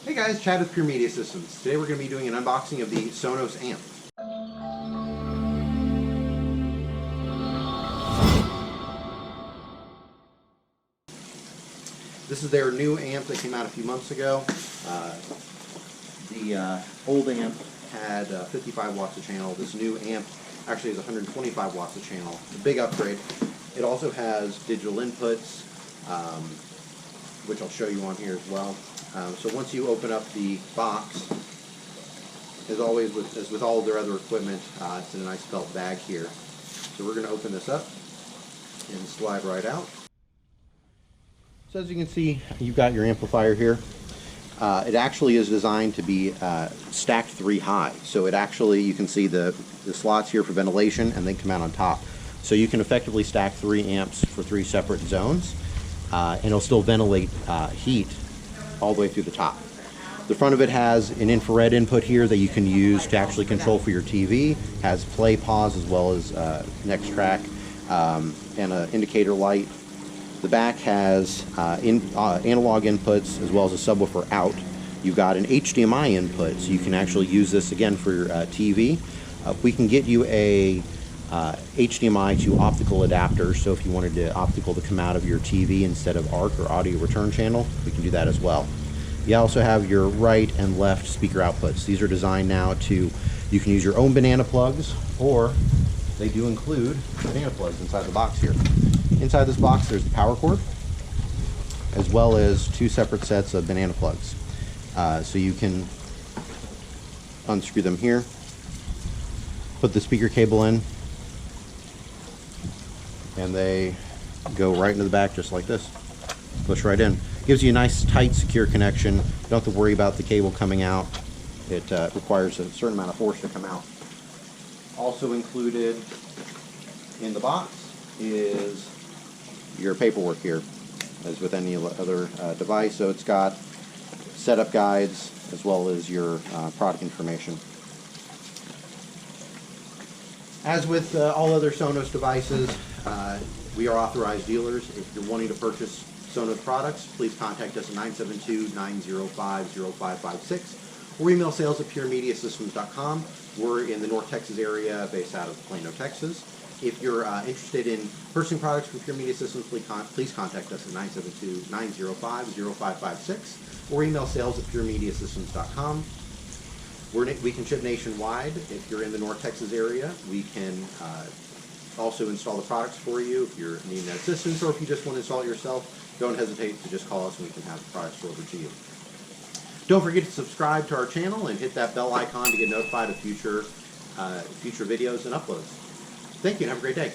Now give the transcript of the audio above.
Hey guys, Chad with Pure Media Systems. Today we're going to be doing an unboxing of the Sonos amp. This is their new amp that came out a few months ago. The old amp had 55 watts a channel. This new amp actually has 125 watts a channel. It's a big upgrade. It also has digital inputs, which I'll show you on here as well. So once you open up the box, as always, as with all of their other equipment, it's in a nice felt bag here. So we're going to open this up and slide right out. So as you can see, you've got your amplifier here. It actually is designed to be stacked 3 high. So it actually, you can see the slots here for ventilation and they come out on top. So you can effectively stack 3 amps for 3 separate zones, and it'll still ventilate heat all the way through the top. The front of it has an infrared input here that you can use to actually control for your TV. Has play, pause, as well as next track, and an indicator light. The back has analog inputs as well as a subwoofer out. You've got an HDMI input, so you can actually use this again for your TV. We can get you a HDMI to optical adapter, so if you wanted the optical to come out of your TV instead of ARC or audio return channel, we can do that as well. You also have your right and left speaker outputs. These are designed now to, you can use your own banana plugs, or they do include banana plugs inside the box here. Inside this box there's the power cord, as well as 2 separate sets of banana plugs. So you can unscrew them here, put the speaker cable in, and they go right into the back just like this. Push right in. Gives you a nice, tight, secure connection. You don't have to worry about the cable coming out. It requires a certain amount of force to come out. Also included in the box is your paperwork here, as with any other device. So it's got setup guides as well as your product information. As with all other Sonos devices, we are authorized dealers. If you're wanting to purchase Sonos products, please contact us at 972-905-0556 or email sales@puremediasystems.com. We're in the North Texas area, based out of Plano, Texas. If you're interested in purchasing products from Pure Media Systems, please contact us at 972-905-0556 or email sales@puremediasystems.com. We can ship nationwide. If you're in the North Texas area, we can also install the products for you if you're needing that assistance, or if you just want to install it yourself, don't hesitate to just call us and we can have the products delivered to you. Don't forget to subscribe to our channel and hit that bell icon to get notified of future videos and uploads. Thank you and have a great day.